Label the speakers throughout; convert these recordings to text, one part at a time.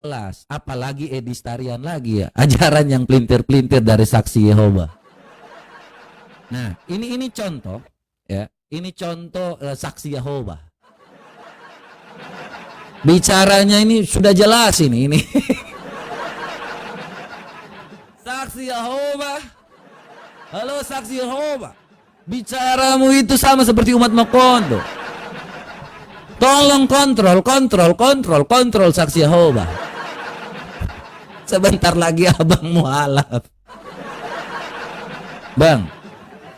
Speaker 1: kelas, apalagi edistarian lagi ya, ajaran yang pelintir-pelintir dari saksi Yehova. Nah, ini contoh ya, ini contoh saksi Yehova. Bicaranya ini sudah jelas ini. Saksi Yehova. Halo saksi Yehova. Bicaramu itu sama seperti umat Makondo. Tolong kontrol saksi Yehova. Sebentar lagi abang mualaf. Bang,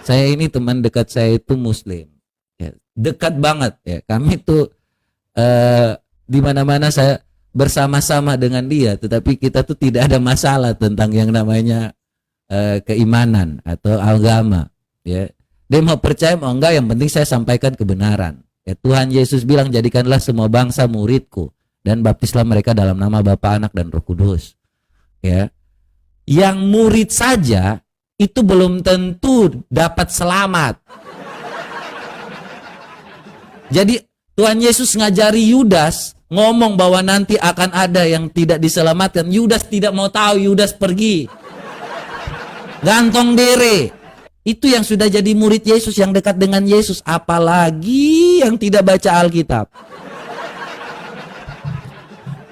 Speaker 1: saya ini teman dekat saya itu Muslim. Ya, dekat banget ya. Kami tuh di mana-mana saya bersama-sama dengan dia, tetapi kita tuh tidak ada masalah tentang yang namanya keimanan atau agama. Ya, dia mau percaya mau enggak, yang penting saya sampaikan kebenaran. Ya, Tuhan Yesus bilang, jadikanlah semua bangsa muridku dan baptislah mereka dalam nama Bapa, Anak dan Roh Kudus. Ya, yang murid saja itu belum tentu dapat selamat. Jadi Tuhan Yesus ngajari Yudas, ngomong bahwa nanti akan ada yang tidak diselamatkan. Yudas tidak mau tahu, Yudas pergi. Gantong diri. Itu yang sudah jadi murid Yesus, yang dekat dengan Yesus. Apalagi yang tidak baca Alkitab.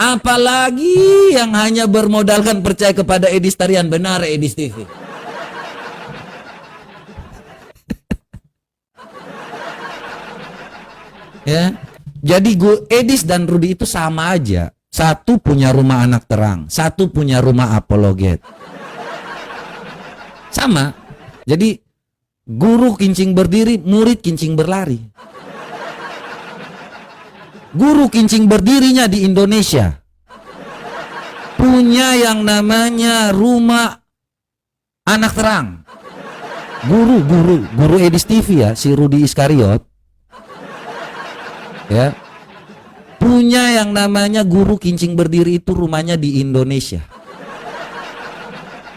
Speaker 1: Apalagi yang hanya bermodalkan percaya kepada edistarian. Benar Edis TV. Ya, jadi Edis dan Rudi itu sama aja. Satu punya rumah anak terang, satu punya rumah apologet. Sama. Jadi guru kincing berdiri, murid kincing berlari. Guru kincing berdirinya di Indonesia punya yang namanya rumah anak terang. Guru Edis TV ya, si Rudi Iskariot. Ya, punya yang namanya guru kincing berdiri, itu rumahnya di Indonesia.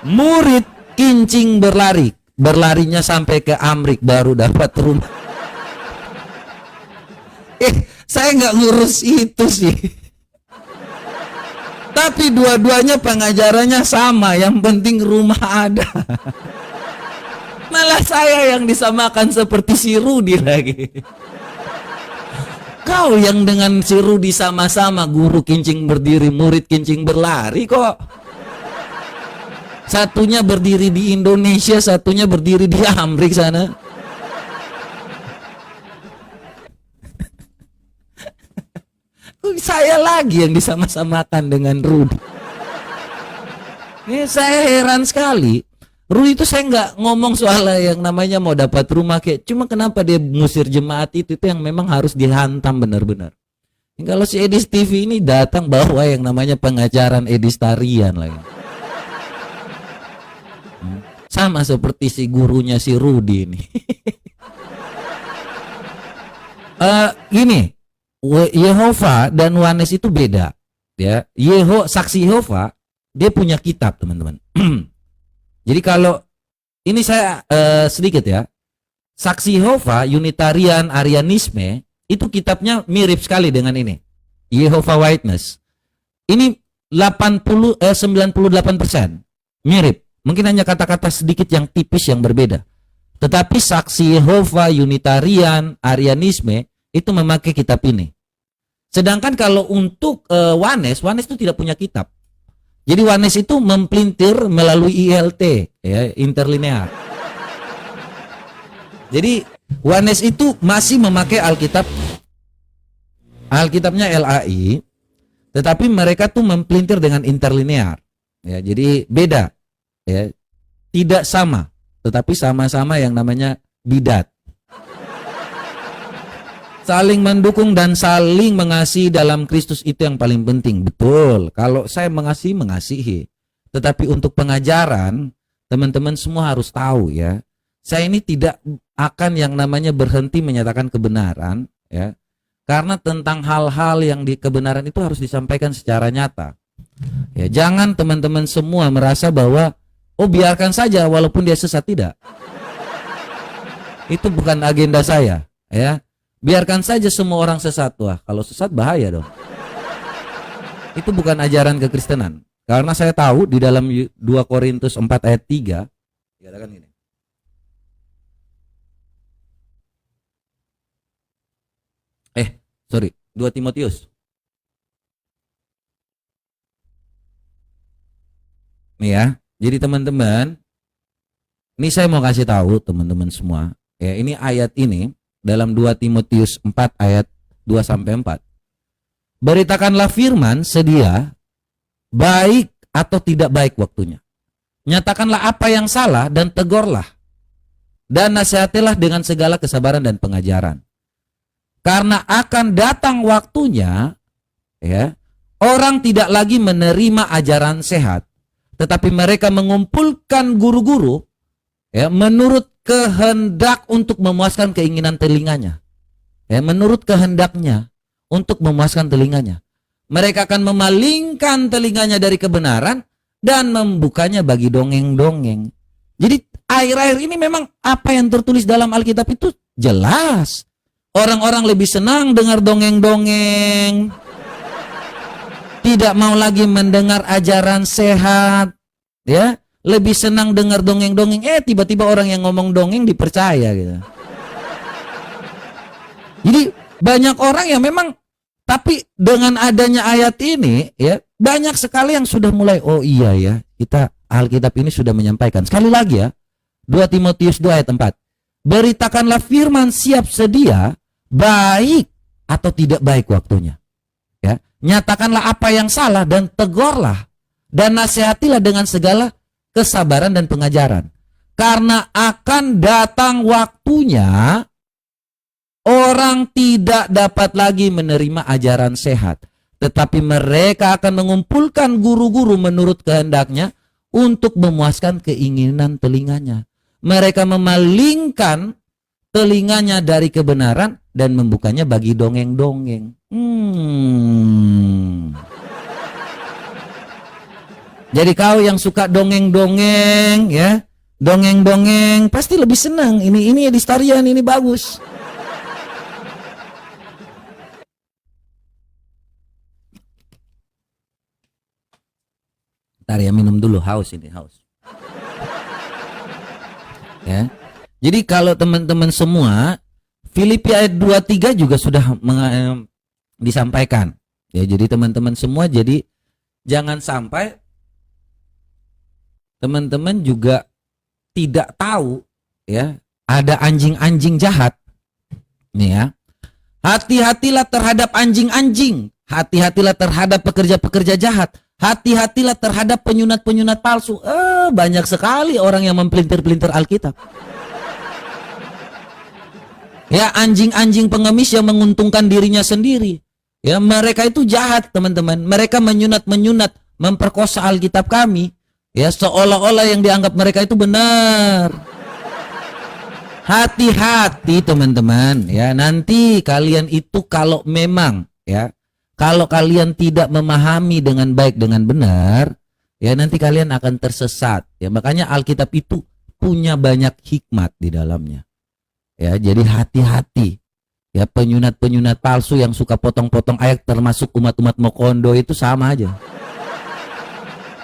Speaker 1: Murid kincing berlarinya sampai ke Amrik baru dapat rumah. Saya nggak ngurus itu sih. Tapi dua-duanya pengajarannya sama, yang penting rumah ada. Malah saya yang disamakan seperti si Rudi lagi. Kau yang dengan si Rudi sama-sama guru kincing berdiri, murid kincing berlari kok. Satunya berdiri di Indonesia, satunya berdiri di Amrik sana. Saya lagi yang disama-samakan dengan Rudi. Ini saya heran sekali. Rudi itu saya nggak ngomong soal yang namanya mau dapat rumah kayak, cuma kenapa dia ngusir jemaat itu yang memang harus dihantam benar-benar. Kalau si Edis TV ini datang bawa yang namanya pengajaran edistarian lagi. Sama seperti si gurunya si Rudi ini. Gini, Yehova dan Wanes itu beda, ya. Saksi Yehova dia punya kitab, teman-teman. Jadi kalau ini saya sedikit ya, Saksi Yehova, Unitarian, Arianisme itu kitabnya mirip sekali dengan ini, Jehovah Witness. Ini 98% mirip. Mungkin hanya kata-kata sedikit yang tipis yang berbeda. Tetapi Saksi Yehova, Unitarian, Arianisme itu memakai kitab ini. Sedangkan kalau untuk Wanes itu tidak punya kitab. Jadi Wanes itu mempelintir melalui ILT, ya, interlinear. Jadi Wanes itu masih memakai Alkitab, Alkitabnya LAI, tetapi mereka tuh mempelintir dengan interlinear. Ya, jadi beda, ya, tidak sama, tetapi sama-sama yang namanya bidat. Saling mendukung dan saling mengasihi dalam Kristus itu yang paling penting. Betul, kalau saya mengasihi. Tetapi untuk pengajaran, teman-teman semua harus tahu ya, saya ini tidak akan yang namanya berhenti menyatakan kebenaran ya. Karena tentang hal-hal yang di kebenaran itu harus disampaikan secara nyata. Ya, jangan teman-teman semua merasa bahwa oh biarkan saja walaupun dia sesat, tidak. Itu bukan agenda saya, ya. Biarkan saja semua orang sesat. Wah, kalau sesat bahaya dong. Itu bukan ajaran kekristenan. Karena saya tahu di dalam 2 Korintus 4 ayat 3 dikatakan gini. Sorry, 2 Timotius. Nih ya. Jadi teman-teman, ini saya mau kasih tahu teman-teman semua. Ya, ini ayat ini dalam 2 Timotius 4 ayat 2 sampai 4. Beritakanlah firman sedia, baik atau tidak baik waktunya. Nyatakanlah apa yang salah dan tegurlah. Dan nasihatilah dengan segala kesabaran dan pengajaran. Karena akan datang waktunya, ya, orang tidak lagi menerima ajaran sehat, tetapi mereka mengumpulkan guru-guru, ya, menurut kehendak untuk memuaskan keinginan telinganya, ya, menurut kehendaknya untuk memuaskan telinganya. Mereka akan memalingkan telinganya dari kebenaran dan membukanya bagi dongeng-dongeng. Jadi akhir-akhir ini memang apa yang tertulis dalam Alkitab itu jelas. Orang-orang lebih senang dengar dongeng-dongeng. Tidak mau lagi mendengar ajaran sehat. Ya, lebih senang dengar dongeng-dongeng. Tiba-tiba orang yang ngomong dongeng dipercaya gitu. Jadi banyak orang yang memang, tapi dengan adanya ayat ini, ya, banyak sekali yang sudah mulai, oh iya ya, kita Alkitab ini sudah menyampaikan. Sekali lagi ya, 2 Timotius 2 ayat 4. Beritakanlah firman siap sedia, baik atau tidak baik waktunya. Ya, nyatakanlah apa yang salah dan tegurlah dan nasihatilah dengan segala kesabaran dan pengajaran. Karena akan datang waktunya orang tidak dapat lagi menerima ajaran sehat, tetapi mereka akan mengumpulkan guru-guru menurut kehendaknya untuk memuaskan keinginan telinganya. Mereka memalingkan telinganya dari kebenaran dan membukanya bagi dongeng-dongeng. Jadi kau yang suka dongeng-dongeng, ya, dongeng-dongeng pasti lebih senang. Ini Edistarian, ini bagus. Ntar ya, minum dulu, haus ini, haus. Ya. Jadi kalau teman-teman semua, Filipi ayat 23 juga sudah disampaikan. Ya, jadi teman-teman semua, jadi jangan sampai teman-teman juga tidak tahu, ya, ada anjing-anjing jahat. Nih ya. Hati-hatilah terhadap anjing-anjing. Hati-hatilah terhadap pekerja-pekerja jahat. Hati-hatilah terhadap penyunat-penyunat palsu. Banyak sekali orang yang mempelintir-pelintir Alkitab. Ya, anjing-anjing pengemis yang menguntungkan dirinya sendiri. Ya, mereka itu jahat, teman-teman. Mereka menyunat-menyunat, memperkosa Alkitab kami. Ya, seolah-olah yang dianggap mereka itu benar. Hati-hati, teman-teman. Ya, nanti kalian itu kalau memang, ya, kalau kalian tidak memahami dengan baik, dengan benar, ya, nanti kalian akan tersesat. Ya, makanya Alkitab itu punya banyak hikmat di dalamnya. Ya, jadi hati-hati. Ya, penyunat-penyunat palsu yang suka potong-potong ayat, termasuk umat-umat Mokondo, itu sama aja.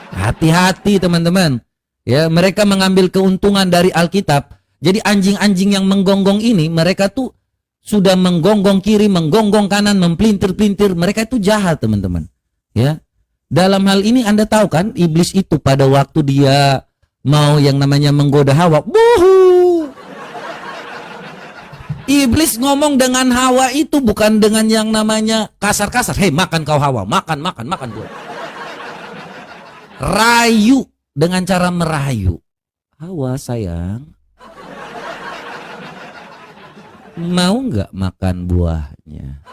Speaker 1: Hati-hati, teman-teman. Ya, mereka mengambil keuntungan dari Alkitab. Jadi anjing-anjing yang menggonggong ini, mereka tuh sudah menggonggong kiri, menggonggong kanan, mempelintir-pelintir. Mereka itu jahat, teman-teman. Ya. Dalam hal ini Anda tahu kan, iblis itu pada waktu dia mau yang namanya menggoda Hawa, iblis ngomong dengan Hawa itu bukan dengan yang namanya kasar-kasar. Hei, makan kau Hawa, makan buah. Rayu, dengan cara merayu. Hawa sayang, mau nggak makan buahnya?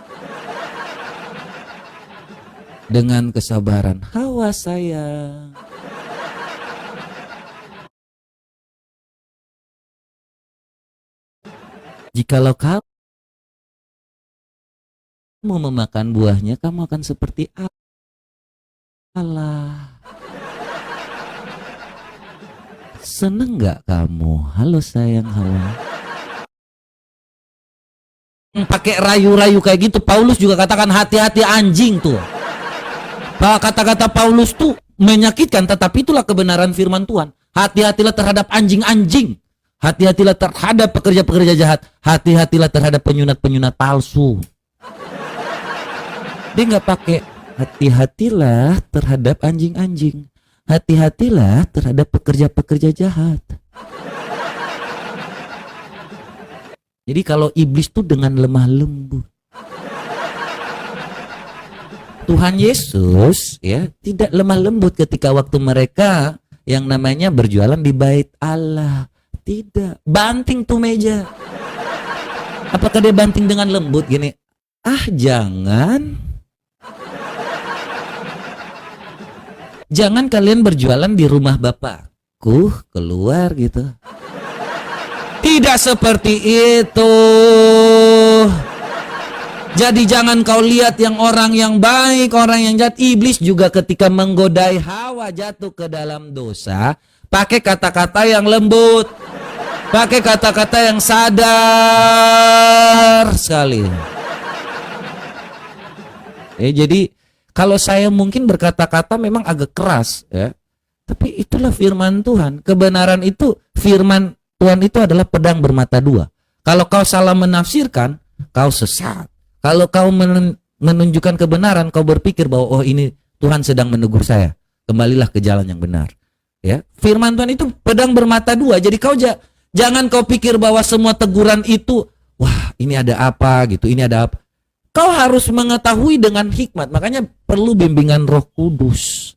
Speaker 1: Dengan kesabaran, Hawa sayang. Jikalau kamu memakan buahnya, kamu akan seperti Allah. Seneng nggak kamu? Halo sayang Hawa. Pakai rayu-rayu kayak gitu. Paulus juga katakan hati-hati anjing tuh. Kata-kata Paulus tuh menyakitkan, tetapi itulah kebenaran firman Tuhan. Hati-hatilah terhadap anjing-anjing. Hati-hatilah terhadap pekerja-pekerja jahat. Hati-hatilah terhadap penyunat-penyunat palsu. Dia nggak pakai hati-hatilah terhadap anjing-anjing. Hati-hatilah terhadap pekerja-pekerja jahat. Jadi kalau iblis tuh dengan lemah lembut. Tuhan Yesus ya tidak lemah lembut ketika waktu mereka yang namanya berjualan di bait Allah. Tidak, banting tuh meja. Apakah dia banting dengan lembut gini? Ah, jangan. Jangan kalian berjualan di rumah Bapakku, keluar gitu. Tidak seperti itu. Jadi jangan kau lihat yang orang yang baik, orang yang jahat. Iblis juga ketika menggodai Hawa jatuh ke dalam dosa, pakai kata-kata yang lembut, pakai kata-kata yang sadar sekali. Jadi kalau saya mungkin berkata-kata memang agak keras, ya. Tapi itulah firman Tuhan. Kebenaran itu, firman Tuhan itu adalah pedang bermata dua. Kalau kau salah menafsirkan, kau sesat. Kalau kau menunjukkan kebenaran, kau berpikir bahwa oh ini Tuhan sedang menegur saya. Kembalilah ke jalan yang benar. Ya, firman Tuhan itu pedang bermata dua. Jadi kau jangan kau pikir bahwa semua teguran itu, wah ini ada apa gitu, ini ada apa. Kau harus mengetahui dengan hikmat. Makanya perlu bimbingan Roh Kudus.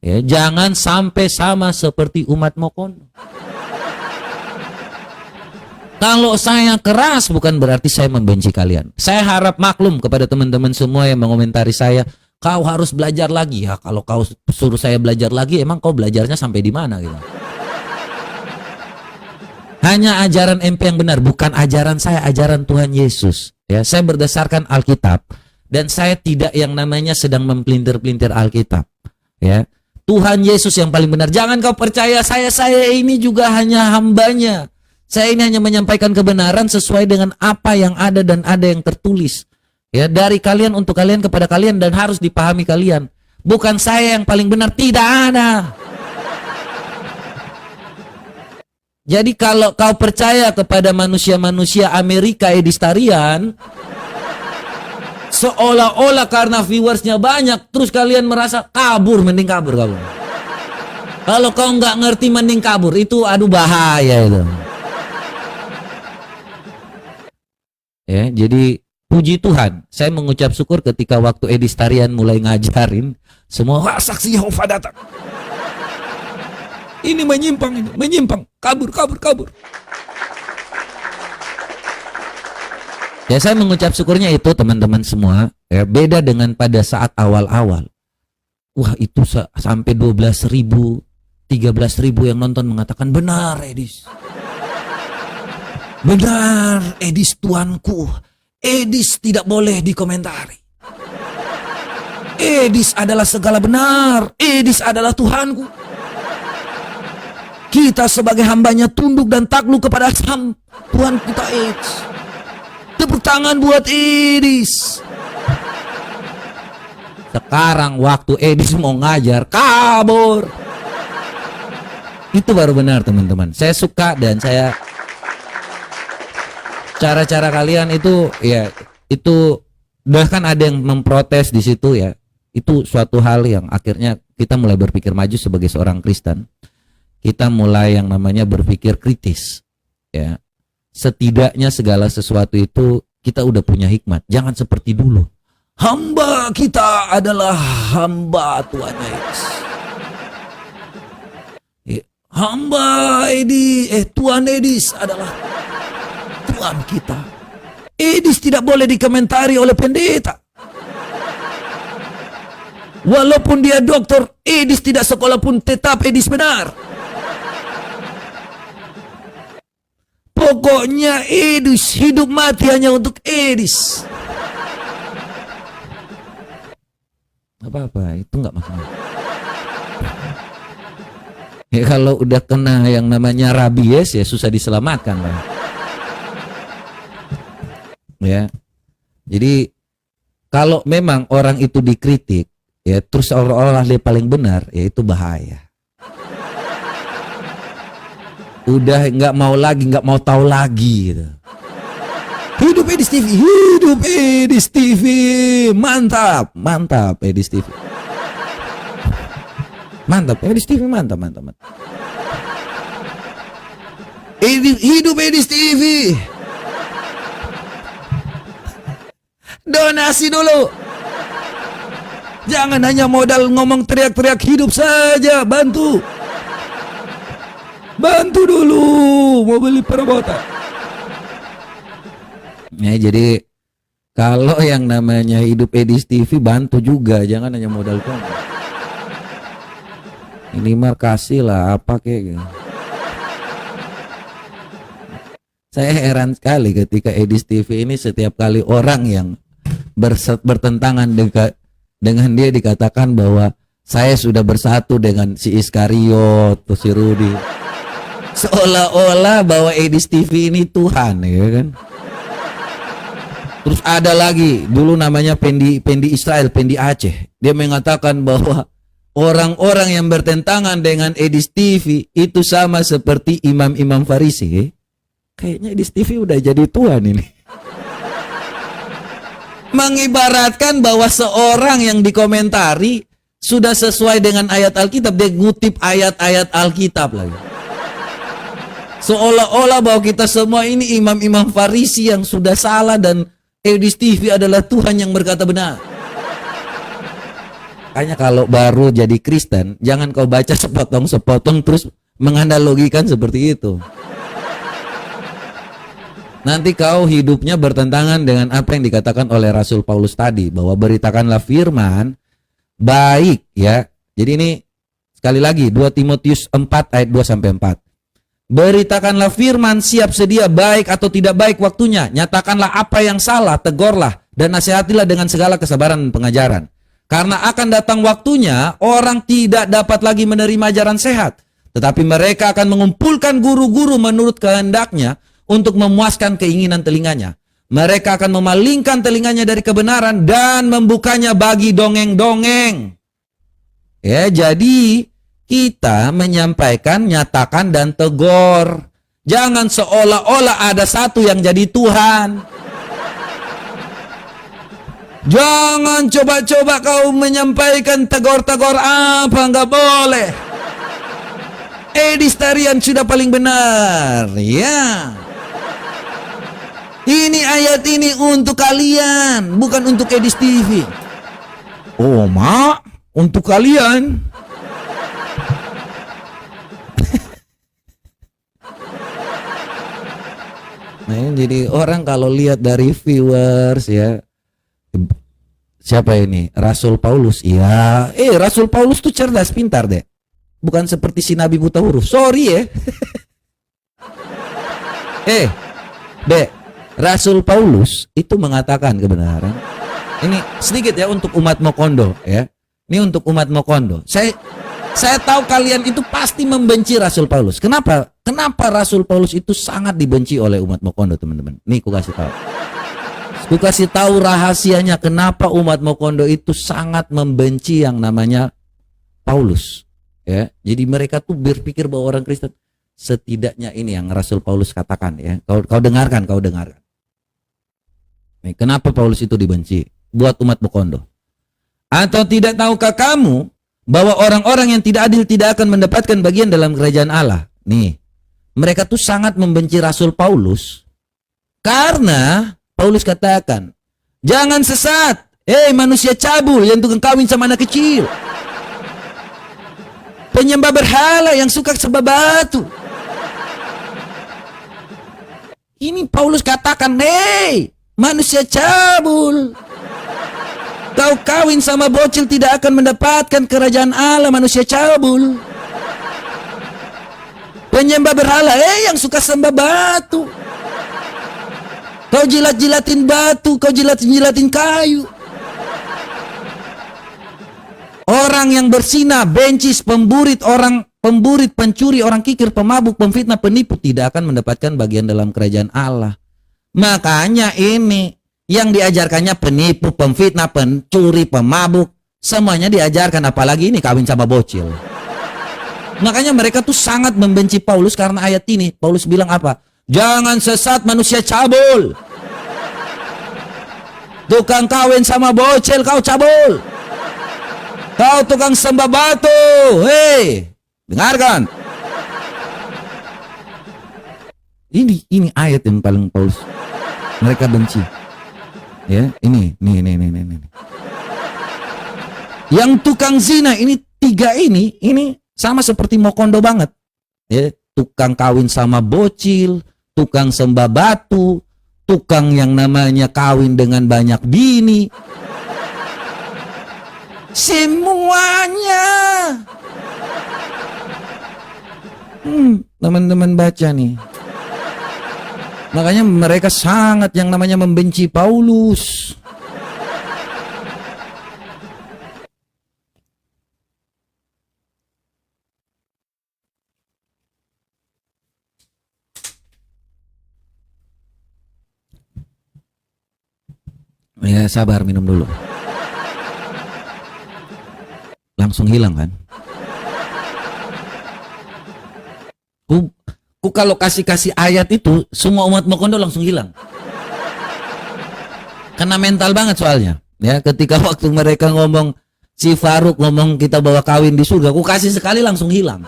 Speaker 1: Ya, jangan sampai sama seperti umat Mokono. Kalau saya keras bukan berarti saya membenci kalian. Saya harap maklum kepada teman-teman semua yang mengomentari saya. Kau harus belajar lagi ya. Kalau kau suruh saya belajar lagi, emang kau belajarnya sampai di mana gitu? Hanya ajaran MP yang benar, bukan ajaran saya, ajaran Tuhan Yesus. Ya, saya berdasarkan Alkitab dan saya tidak yang namanya sedang mempelintir-pelintir Alkitab. Ya, Tuhan Yesus yang paling benar. Jangan kau percaya saya ini juga hanya hambanya. Saya ini hanya menyampaikan kebenaran sesuai dengan apa yang ada dan ada yang tertulis. Ya, dari kalian untuk kalian kepada kalian dan harus dipahami kalian. Bukan saya yang paling benar, tidak ada. Jadi kalau kau percaya kepada manusia-manusia Amerika edistarian, seolah-olah karena viewersnya banyak, terus kalian merasa kabur, mending kabur. Kalau kau nggak ngerti mending kabur, itu aduh bahaya itu. Ya, jadi puji Tuhan, saya mengucap syukur ketika waktu edistarian mulai ngajarin, semua wah saksi Yehova datang. Ini menyimpang, kabur. Ya, saya mengucap syukurnya itu teman-teman semua. Ya, beda dengan pada saat awal-awal. Wah, itu sampai 12.000, 13.000 yang nonton mengatakan benar Edis. Benar, Edis tuanku. Edis tidak boleh dikomentari. Edis adalah segala benar. Edis adalah Tuhanku. Kita sebagai hambanya tunduk dan takluk kepada Tuhan kita Edis. Tepuk tangan buat Edis. Sekarang waktu Edis mau ngajar, kabur. Itu baru benar teman-teman. Saya suka dan saya cara-cara kalian itu ya itu bahkan ada yang memprotes di situ ya. Itu suatu hal yang akhirnya kita mulai berpikir maju sebagai seorang Kristen. Kita mulai yang namanya berpikir kritis. Ya. Setidaknya segala sesuatu itu kita udah punya hikmat. Jangan seperti dulu. Hamba kita adalah hamba Tuhan Yesus. Hamba Tuhan Edis adalah Tuhan kita. Edis tidak boleh dikomentari oleh pendeta. Walaupun dia dokter, Edis tidak sekolah pun tetap Edis benar. Pokoknya Edis hidup mati hanya untuk Edis. Apa-apa, itu nggak masalah. Ya kalau udah kena yang namanya rabies ya susah diselamatkan lah. Ya. Jadi kalau memang orang itu dikritik, ya terus seolah-olah dia paling benar, ya itu bahaya. Udah nggak mau tahu lagi gitu. Hidup Edis TV, hidup Edis TV, mantap Edis TV, mantap Edis TV, mantap. Hidup Edis TV. Donasi dulu. Jangan hanya modal ngomong teriak-teriak hidup saja, bantu dulu, mau beli perabotan. Ya, jadi kalau yang namanya hidup Edis TV bantu juga, jangan hanya modal kamu. Ini mah kasih lah apa kayak gitu. Saya heran sekali ketika Edis TV ini setiap kali orang yang bertentangan dengan dia dikatakan bahwa saya sudah bersatu dengan si Iskariot atau si Rudi. Seolah-olah bahwa Edis TV ini Tuhan, ya kan? Terus ada lagi dulu namanya Pendi Israel, Pendi Aceh. Dia mengatakan bahwa orang-orang yang bertentangan dengan Edis TV itu sama seperti imam-imam Farisi. Kayaknya Edis TV udah jadi Tuhan ini. Mengibaratkan bahwa seorang yang dikomentari sudah sesuai dengan ayat Alkitab, dia ngutip ayat-ayat Alkitab lagi. Seolah-olah bahwa kita semua ini imam-imam Farisi yang sudah salah dan Edis TV adalah Tuhan yang berkata benar. Makanya kalau baru jadi Kristen, jangan kau baca sepotong-sepotong terus menganalogikan seperti itu. Nanti kau hidupnya bertentangan dengan apa yang dikatakan oleh Rasul Paulus tadi, bahwa beritakanlah firman baik, ya. Jadi ini sekali lagi 2 Timotius 4 ayat 2 sampai 4. Beritakanlah firman siap sedia baik atau tidak baik waktunya. Nyatakanlah apa yang salah, tegurlah dan nasihatilah dengan segala kesabaran dan pengajaran. Karena akan datang waktunya orang tidak dapat lagi menerima ajaran sehat, tetapi mereka akan mengumpulkan guru-guru menurut kehendaknya untuk memuaskan keinginan telinganya. Mereka akan memalingkan telinganya dari kebenaran dan membukanya bagi dongeng-dongeng. Ya, jadi kita menyampaikan, nyatakan, dan tegur. Jangan seolah-olah ada satu yang jadi Tuhan. Jangan coba-coba kau menyampaikan tegur-tegur apa, nggak boleh. Edis Tarian sudah paling benar, ya. Ini ayat ini untuk kalian, bukan untuk Edis TV. Oh, mak, untuk kalian. Nah, jadi orang kalau lihat dari viewers, ya, siapa ini? Rasul Paulus. Ya, Rasul Paulus tuh cerdas, pintar deh. Bukan seperti si Nabi buta huruf. Sorry ya. Dek, Rasul Paulus itu mengatakan kebenaran. Ini sedikit ya untuk umat Mokondo, ya. Ini untuk umat Mokondo. Saya tahu kalian itu pasti membenci Rasul Paulus. Kenapa? Kenapa Rasul Paulus itu sangat dibenci oleh umat Mokondo, teman-teman? Nih, aku kasih tahu. Aku kasih tahu rahasianya kenapa umat Mokondo itu sangat membenci yang namanya Paulus. Ya, jadi mereka tuh berpikir bahwa orang Kristen setidaknya ini yang Rasul Paulus katakan, ya. Kau dengarkan. Nih, kenapa Paulus itu dibenci buat umat Mokondo? Atau tidak tahukah kamu bahwa orang-orang yang tidak adil tidak akan mendapatkan bagian dalam kerajaan Allah? Nih, mereka tuh sangat membenci Rasul Paulus karena Paulus katakan, jangan sesat, manusia cabul yang tukang kawin sama anak kecil, penyembah berhala yang suka sembah batu. Ini Paulus katakan, manusia cabul, kau kawin sama bocil tidak akan mendapatkan kerajaan Allah, manusia cabul. Penyembah berhala, yang suka sembah batu. Kau jilat-jilatin batu, kau jilatin kayu. Orang yang berzina, bencis, pemburit, pencuri, orang kikir, pemabuk, pemfitnah, penipu tidak akan mendapatkan bagian dalam kerajaan Allah. Makanya ini yang diajarkannya penipu, pemfitnah, pencuri, pemabuk, Semuanya diajarkan, apalagi ini kawin sama bocil. Makanya mereka tuh sangat membenci Paulus karena ayat ini. Paulus bilang apa? Jangan sesat manusia cabul. Tukang kawin sama bocil kau cabul. Kau tukang sembah batu. Hei, dengarkan. Ini ayat yang paling Paulus mereka benci. Ya, ini. Yang tukang zina ini tiga ini sama seperti Mokondo banget. Ya, tukang kawin sama bocil, tukang sembah batu, tukang yang namanya kawin dengan banyak bini. Semuanya. Teman-teman baca nih. Makanya mereka sangat yang namanya membenci Paulus. Ya sabar, minum dulu. Langsung hilang kan? Ku kalau kasih ayat itu, semua umat Mokondo langsung hilang. Karena mental banget soalnya. Ya, ketika waktu mereka ngomong, si Faruk ngomong kita bawa kawin di surga, ku kasih sekali langsung hilang.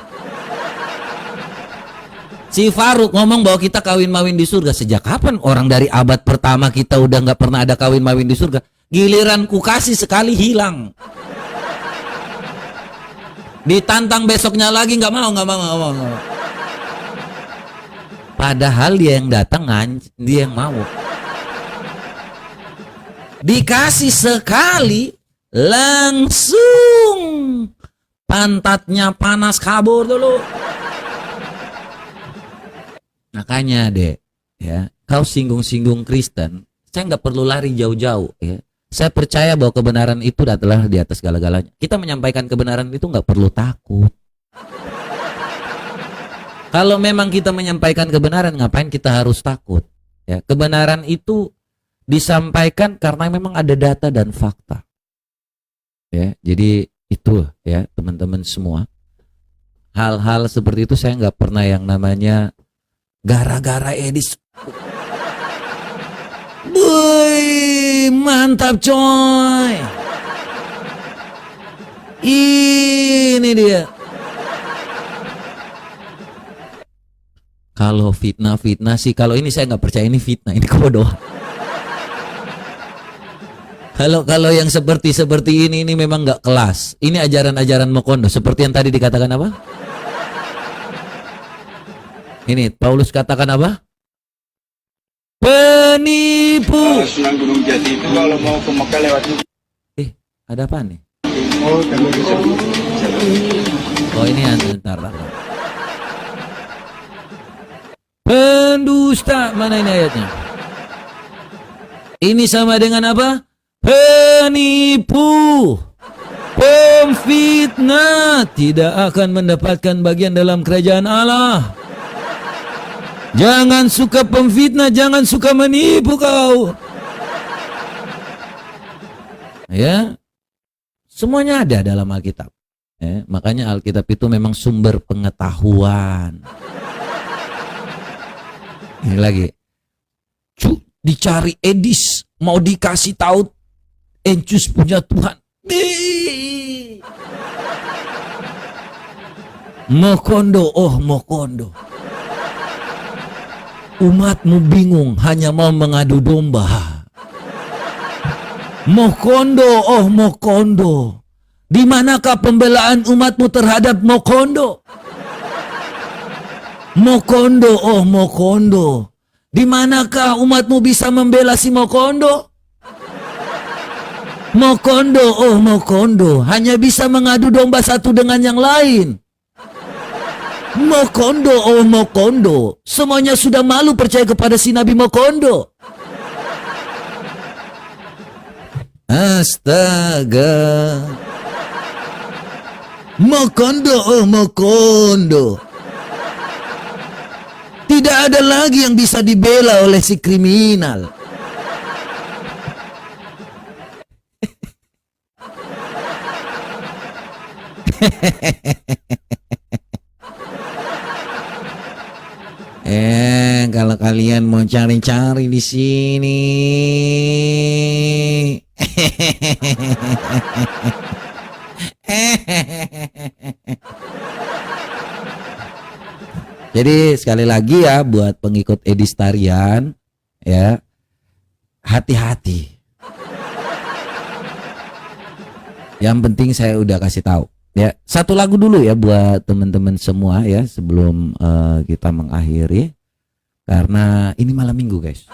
Speaker 1: Si Faruk ngomong bahwa kita kawin-mawin di surga. Sejak kapan orang dari abad pertama kita udah nggak pernah ada kawin-mawin di surga? Giliran ku kasih sekali hilang. Ditantang besoknya lagi nggak mau. Padahal dia yang datang, dia yang mau. Dikasih sekali langsung pantatnya panas kabur dulu. Makanya dek, ya, kau singgung-singgung Kristen, saya nggak perlu lari jauh-jauh. Ya. Saya percaya bahwa kebenaran itu adalah di atas segala-galanya. Kita menyampaikan kebenaran itu nggak perlu takut. Kalau memang kita menyampaikan kebenaran, ngapain kita harus takut? Ya, kebenaran itu disampaikan karena memang ada data dan fakta. Ya, jadi itu ya teman-teman semua. Hal-hal seperti itu saya nggak pernah yang namanya gara-gara edis. Wih, mantap coy. Ini dia. Kalau fitnah sih, kalau ini saya nggak percaya ini fitnah, ini kebodohan. Kalau yang seperti ini memang nggak kelas. Ini ajaran-ajaran Mokondo, seperti yang tadi dikatakan apa? Ini Paulus katakan apa? Penipu.
Speaker 2: Sunan Gunung Jati itu kalau mau ke Mekah lewat
Speaker 1: Ada apa nih?
Speaker 2: Oh
Speaker 1: ini ntar. Pendusta, mana ini ayatnya? Ini sama dengan apa? Penipu, pemfitnah, tidak akan mendapatkan bagian dalam kerajaan Allah. Jangan suka pemfitnah, jangan suka menipu kau. Ya, semuanya ada dalam Alkitab. Ya, makanya Alkitab itu memang sumber pengetahuan. Ini lagi, dicari edis, mau dikasih tahu, encus punya Tuhan. Mokondo, oh Mokondo. Umatmu bingung, hanya mau mengadu domba. Mokondo, oh Mokondo. Di manakah pembelaan umatmu terhadap Mokondo? Mokondo, oh Mokondo. Di manakah umatmu bisa membela si Mokondo? Mokondo, oh Mokondo. Hanya bisa mengadu domba satu dengan yang lain. Mokondo, oh Mokondo. Semuanya sudah malu percaya kepada si Nabi Mokondo. Astaga. Mokondo, oh Mokondo. Tidak ada lagi yang bisa dibela oleh si kriminal. Kalau kalian mau cari-cari di sini. Jadi sekali lagi ya buat pengikut Edistarian ya, hati-hati. Yang penting saya udah kasih tahu ya. Satu lagu dulu ya buat teman-teman semua ya sebelum kita mengakhiri, karena ini malam minggu guys.